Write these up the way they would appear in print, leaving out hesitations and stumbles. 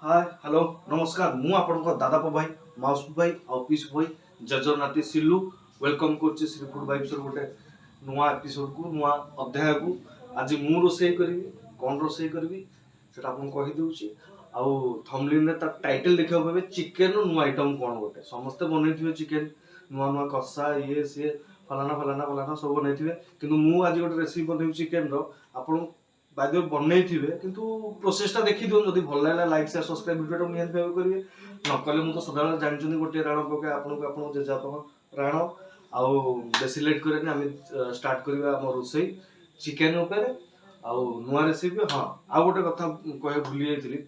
Hi hello नमस्कार मु आपनका दादा भाई माउस भाई और पीस भाई जजर नाती सिल्लू वेलकम करछि श्री फूड वाइब्स गोटे नुआ एपिसोड को नुआ अध्याय को आज मु रोसई करबी कोन रोसई करबी सेटा आपन कहि दउछि आउ थंबनेल रे ता टाइटल देखियो बबे चिकन नुआ आइटम कोन गोटे समस्त बनैथिबे चिकन नुआ नुआ कसा ये से फलाना फलाना फलाना सब बनैथिबे किंतु मु आज गोटे रेसिपी बनैबी चिकन रो आपन बाय बनई थे किंतु प्रोसेसटा देखी दियो जदि भल लागला लाइक शेयर सब्सक्राइब वीडियो नियन पे करिवे न कले मु तो सदाବେଳେ जानचनी गोटे राण पके आपन जेजा राण आउ बेसी लेट करे आम स्टार्ट करबा हम रोसई चिकन ऊपर आउ नुआ रेसिपी हाँ आ गोटे कथा कहे भूली जाइली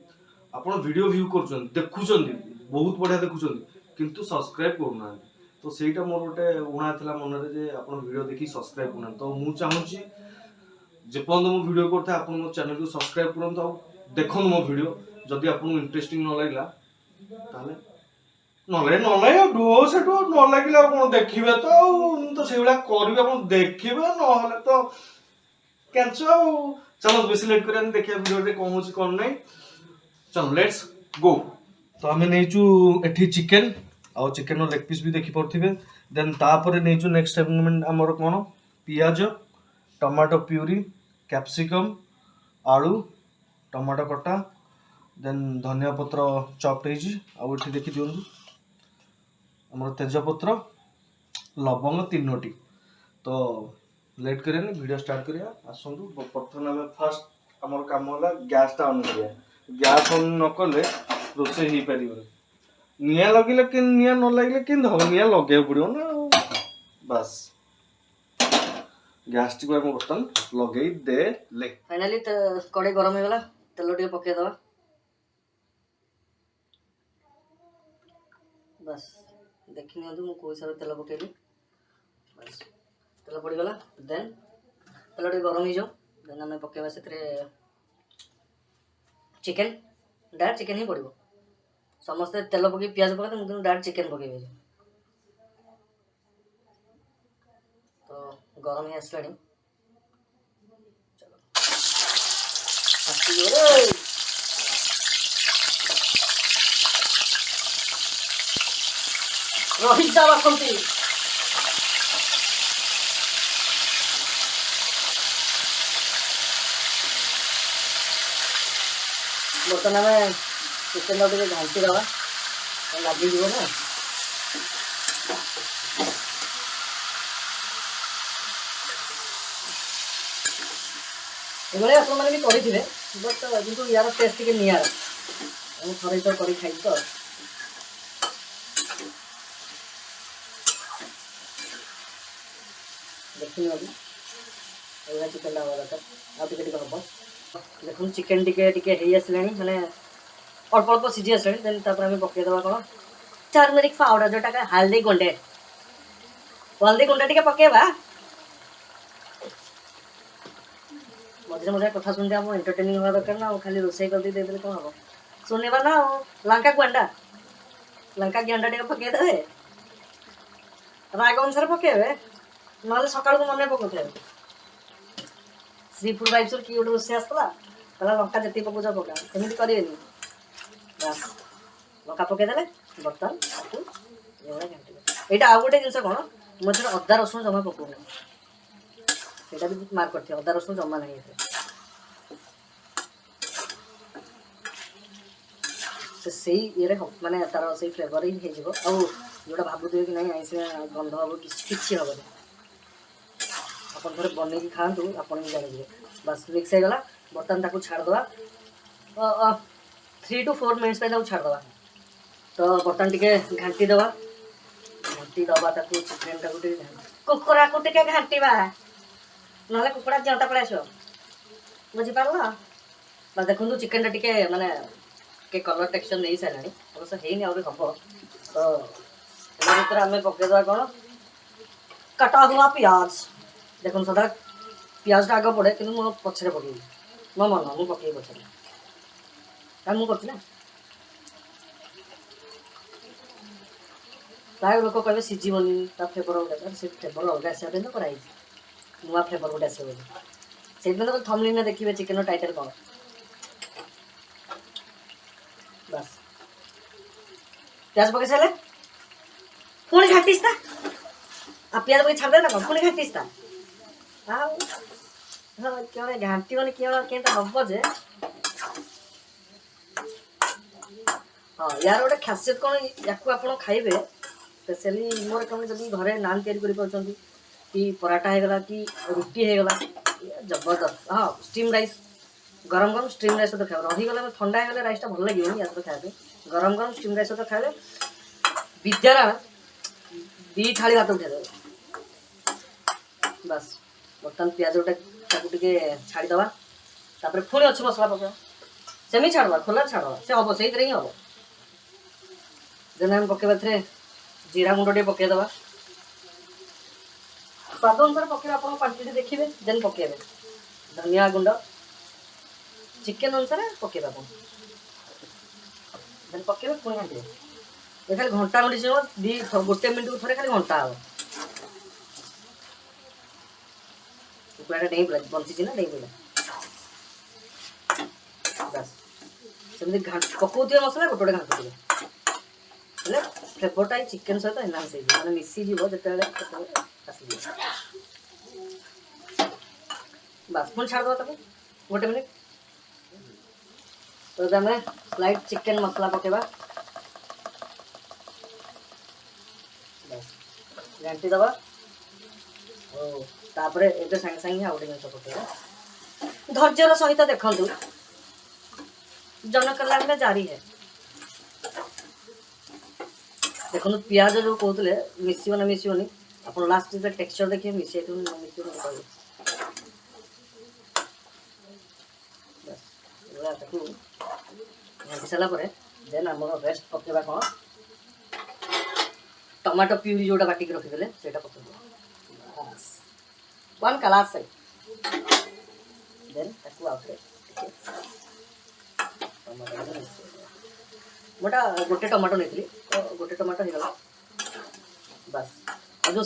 आपन वीडियो व्यू करछन देखुछन बहुत बढ़िया देखुछन किंतु सब्सक्राइब करूना तो सेटा मोर गोटे उणा थिला मन रे जे आपन वीडियो देखि सब्सक्राइब करना तो मु चाहूची जेपर्यंत मो वीडियो करते आप मो चैनल को सब्सक्राइब करते देखो मो वीडियो जदि आपको इंटरेस्टिंग न लगला ताले डुओ से डुओ न लगिला कोन देखिबे तो से वाला करबे अपन देखिबे न हले तो कैंसो चलो बेसी लेट करन देखिया वीडियो रे कोन होची कोन नै चलो लेट्स गो तो हमें नेचू एठी चिकन और चिकन नो लेग पीस भी देखि पड़थिबे देन तापर नेचू नेक्स्ट सेगमेंट हमर कोन पियाज टमाटो प्यूरी कैप्सिकम आलू टमाटो कटा देन धनिया पत्र चॉप्ड होइछि आ एठी देखि दियंतु हमर तेजपत्र लवंग तीनोटी तो लेट करेन वीडियो स्टार्ट करिया आसंतु प्रथम हम फर्स्ट हमर काम होला गैस टा ऑन करिया गैस ऑन न कले रोसे ही परिबो निया लगिले कि निया न लगिले कि निया लगे पड़ियो ना बस गैस टी को हम बर्तन लगे दे ले फाइनली कड़े गरम हो गला तेल टिके पके दवा बस देखि नियंतु मु कोइ हिसाब तेल पकेली बस तेल पड़ी गला देन तेल टिके गरम हो जाओ देन हमें पकेबा सेतरे चिकन डायरेक्ट चिकन ही पड़िबो समस्त तेल पके प्याज पके मु डायरेक्ट चिकन पकेबे तो गरम ही आसलानी रोहित जा बसंती बर्तन में चिकेन टे घाटी दवा लगे ना ये आपने भी करेंगे बट किंतु यार टेस्ट टे नियारा थोड़े तो कर खाई तो देखिए अभी चिकेन हवा दरकार आगे हम देखो चिकेन टी आसला मैंने अल्प अल्प सीझी आसला देन आम पकईदे कौन टर्मरिक पाउडर जोटा हल्दी गुंडे टी पकेबा मझे मझे कथा सुनते आप एंटरटेनिंग हवा दरकार ना खाली रोसई कर दे कौन हम सुनवा ना लंका गुंडा टे पकईदे राग अनुसार पकेबे ना सकाल को मन पकते श्री फूड वाइब्स किए गोटे रोसे आसला लंका जी पकौच पका सेमती करेंगे बस लंका पकईदे बर्तन यहाँ आउ गोटे जिन कौन मुझे अदा रसुण जमा पकाऊना यहाँ भी मार्क करते अदा रसुण जमा नहीं से ये माने तार से फ्लेवर ही हो जोटा भावुए कि नहीं आईस गंध हम कि हम आप बन खातु आप जान बस मिक्स हो गला बर्तन ताकू छाड़दवा 3 to 4 मिनट्स पे छाड़दवा तो बर्तन टिके घाटी दवा चिकेन टाक कुकुरा को टे घाटा ना कुकुड़ा जंटा पड़े आस बुझीपार बस देखो चिकेन टे माने के कलर टेक्सचर नहीं सारा अवश्य है हम तो भर आम पकईदे कौन कटा हुआ प्याज देखो सदा प्याज आग पड़े कि पछे पकई मो मन मुझे पकई पछे मुझे प्राय लोक कहे सीझीबनी फ्लेवर अलग से फ्लेवर अलग आसापी तो कराई नुआ फ्लेवर गोटे आस से थंबनेल में देखिए चिकेन टाइटल कौन प्याज पके सारे पुणी घाटिस ता आ प्याज पके छाड़ दे ना पुणी घाटिस ता आ हाँ क्यों घाटी वाले क्यों केंटा हब्बो जे हाँ यार गोटे खासियत कौन या आपड़ खाइबे स्पेशली मोर कौन जब घरे नान तैयारी कि पराठा होगला कि रुटी होगला जबरदस्त हाँ स्टीम राइस गरम गरम स्टीम राइस सहित खाए रहीगला ठंडा होगले राइस भल लगे या खाए गरम गरम स्टीम राइस सहित खाए विद्यारा 2 थाली भात उठे बस बर्तमान प्याज गोटे छाड़ीदवा तापर पुणी अच्छी मसला पका सेमी छाड़वा खोला छाड़वा से हम से ही हम देन पकेबा थे जीरा गुंड टे पकईदे स्वाद अनुसार पकेबे आप क्वांटिटी देखिए देन पकेबे धनिया गुंड चिकेन अनुसार पकेबा देन पकेबे पुणी घाटे ये खाली घंटा घंटी से गोटे मिनट को थे खाली घंटा हम कुकुड़ा नहीं पड़ा बंची ना नहीं पड़ा बस सेमती पकाउे मसला गोटे गोटे घाटुवे हेल्ले फ्लेवरटा चिकेन सहित एनहांस हो मिसीज जो आस बस पुणी छाड़द तक गोटे मिनिट तो आम स्लाइड चिकेन मसला पकेबा बस घाटी दबा तापर ये सागे सागे आ गए जिन पकेबा धैर्यर सहित देखु जन कल्याण में जारी है देखो प्याज जो कहते मिसो ना मिसोनी आप लास्ट टेक्सचर देखिए मिसे मिस घाटी सारापर देन आम रेस्ट पकेबा कौन टमाटो प्यूरी जोटा बाटिक रखीदे से पकेबा वन क्लास है देन मोटा गोटे टमाटो नहीं तो गोटे टमाटो होगा बस और जो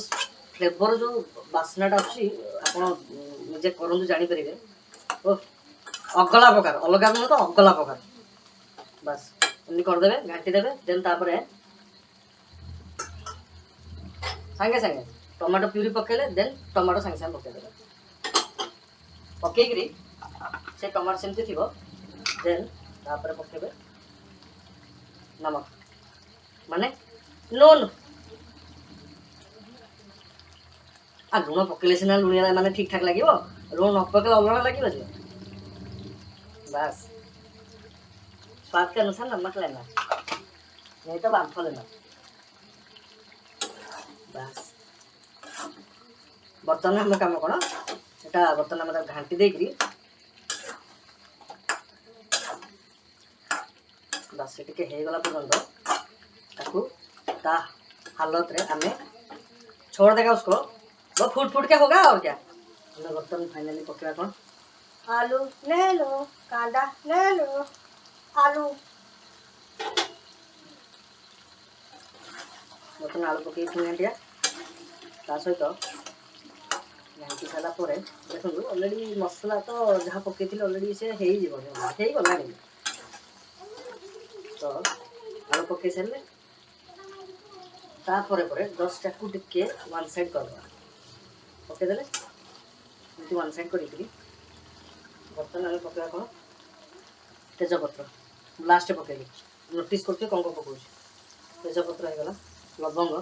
फ्लेवर जो बास्नाटा अच्छी आपजे करूँ जापर ओ अगला प्रकार अलग नुह तो अगला प्रकार बस एमती करदे घाटी देवे देन तापर सांगे सांगे टमाटो प्यूरी पकेले देन टमाटो सांगे सांगे पकईदे पकईकरी से टमाटो सेमती थी देन तापर पकेबे नमक माने नून आ लुण पकेले सीना लुणिया माने ठीक ठाक लगे लुण न पकेले अलग लगे बस स्वाद के अनुसार नमक लेना नहीं तो बांफ लेना बस बर्तमान आम कम कौन यहाँ बर्तमान आम घाटी देकरी बस टे होगला पर्यंत ता हालत रे हमें छोड़ देगा उसको वो फूट फूट के होगा और क्या हमें बर्तन फाइनली पकेगा कौन आलू ले लो कांदा ले लो आलू बर्तन आलू पकई घाटिया सहित घाटी सारापर देखो अलरेडी मसला तो जहाँ पकई अलरेडी से होगला तो आलू पकई सारे तापर जस्ट टाक टे वन साइड कर पकईदे वन साइड कर बर्तमान आम पकड़ा कौन तेजपत्र लास्ट पकईली नोटिस करते कौन कौन पकाऊँ तेजपत्र होगला लवंग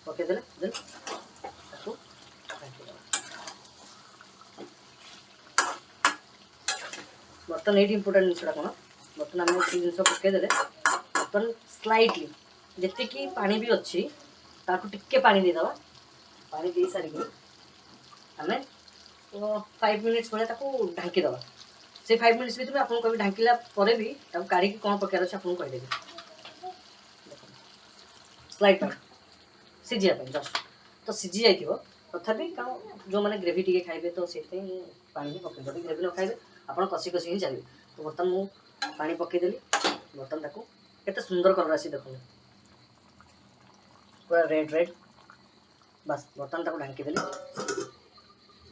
पकईदे देन बर्तमान ये इम्पोर्टाट जिनसा कौन बर्तमान आम जिन पकईदे बर्तमान स्लाइटली जी पानी भी अच्छी ताकू टिके पानी देदवा पानी दे सारिक आम 5 मिनिट्स भाया ढांकी दवा से 5 मिनिट्स भर आपको कभी ढांकिला भी काढ़ी कौन पकार अच्छे आपको कहीदेवी स्लाइड पानी सीझापी जस्ट तो सीझी जाइए तथापि कारण जो मैंने ग्रेवी टी खाइबे तो से पानी ही पकड़ जब ग्रेवी न खाइबे आप कषि कषि ही चलिए तो बर्तमान मुझे पानी पकईदेली बर्तमान ताको केते सुंदर कलर आसी देखो पूरा रेड रेड बस बर्तमान ताको ढांकी देली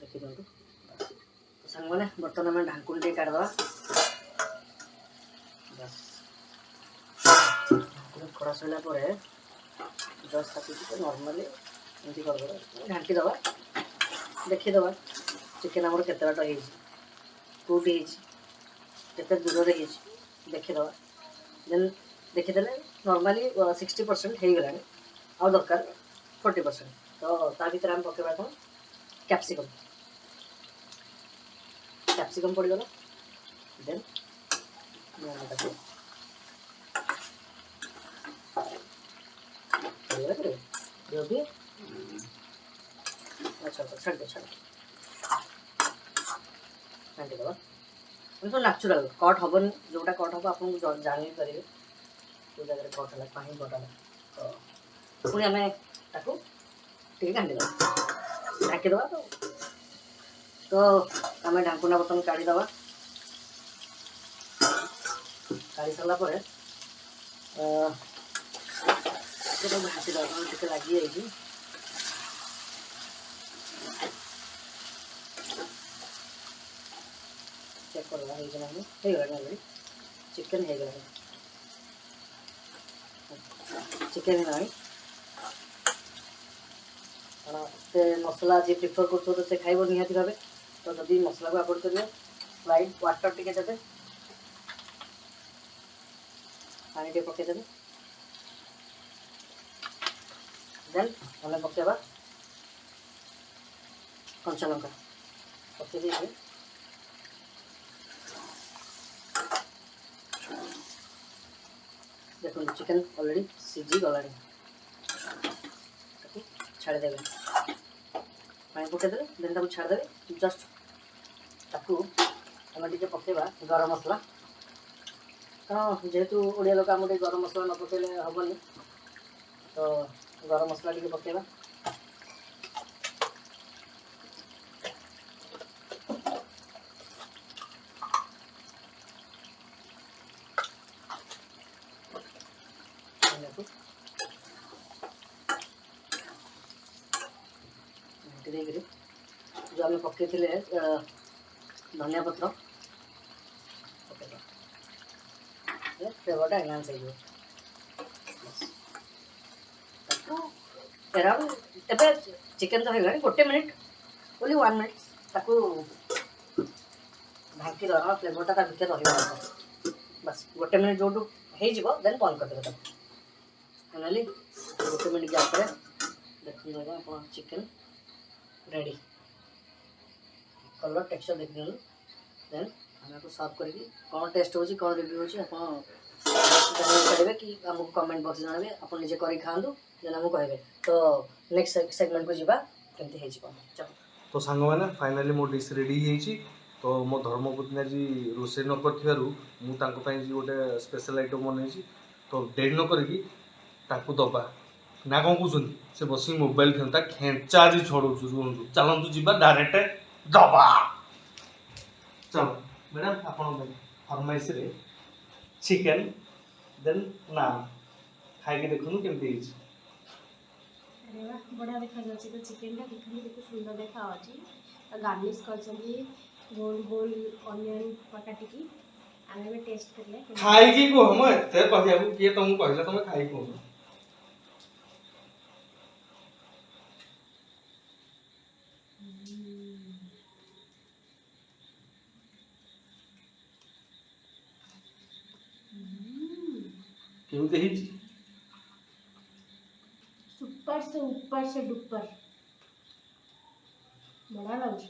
देखी दिखाँ तो सांग मैंने बर्तमान आम ढांकुणी टे काढ़ीदे कड़ा सरला जस्ट ताकि नॉर्मली एमती कर घाटी दबा देखीदबा चिकेन आमर केते बाट हो कौटी केते दूर देखीदबा देन देखीदेले नॉर्मली 60% हो गला आ दरकार 40%। तो ता भीतर आम पकेबा कौन कैप्सिकम कैप्सिकम पड़गला देन भी अच्छा छाड़ दे घाटी दबा तो नाचुराल कट हेनी जोटा कट हम आपको जान पारे जो जगह कट है कहीं कट है तो पुणी आम टे घाटी दबा ढाकीदबा तो आम ढाकुना बर्तन काढ़ीदबा काढ़ी सारा घाटी दबा टे लगी जाइए चेक करवा हो चिकेन हो चिकेन है से मसला जी प्रिफर कर तो से खाइब निहाती भावे तो जब मसला को अवॉइड करेंगे स्लाइड वाटर टिके देते पानी टे पकईदे देन हमें पकेबा कंचा लंका पकई दे देखो चिकेन ऑलरेडी सीझी गला छाड़देवे पानी पकईदे देन छाड़देवे जस्ट ताकू आम टे पकेबा गरम मसला कारण जेहेतु ओडिया लोक आम गरम मसला न पकेले हेनी तो गरम मसला टे पकेबा जो आम पकई धनिया पत्र फ्लेवरटा एनहांस हो चिकेन तो है गोटे मिनिट ओनली 1 मिनिट ताकू ढाकी दबा फ्लेवरटा भितर रहा बस गोटे मिनिट जो हो देन बंद करदेवे फाइनाली गोटे मिनिट गैप देखिए आप चिकेन रेडी कलर टेक्सचर देख दिखाँ देन आम आपको सर्व करके कौन टेस्ट हो कौन रिव्यू हो जानते कि आमको कमेंट बॉक्स जानवे आप निजे कर खातु देन आमको कहे तो नेक्स्ट सेगमेंट को जीवा केमती चलो तो सांग मैंने फाइनाली मो डिश रेडी हो तो मो धर्मपत्नी आज रोसे न कर गोटे स्पेशल आइटम बनई तो डेरी न करी दबा ना कौन कहते से बस मोबाइल खेलता खेचा आज छड़ू रुहतु चलतु जी डायरेक्ट दबा चलो मैडम आप फरमाइश चिकेन देन नान खाई देखूँ केमती अरे वाह बढ़िया देखा जाच्छी तो चिकेन टा देखने केते सुंदर देखा अछि गार्निश करछली गोल गोल ऑनियन पकाटिकी आमे भी टेस्ट करले खाई की को हम एते कहया को के तुम कहला तुम खाई को केमती हिची सुपर से ऊपर से डुपर बड़ा लगे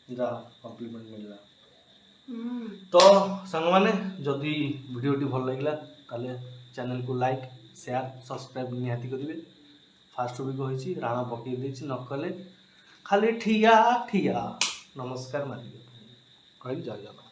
जा कॉम्प्लीमेंट मिलला तो संग माने जदि वीडियोटी भल लगिला ताले चैनल को लाइक शेयर सब्सक्राइब निहाती करिवे फास्ट भी कही राणा पकई देछि न कले खाली ठिया ठिया नमस्कार मारिए कहि जय जगन्नाथ।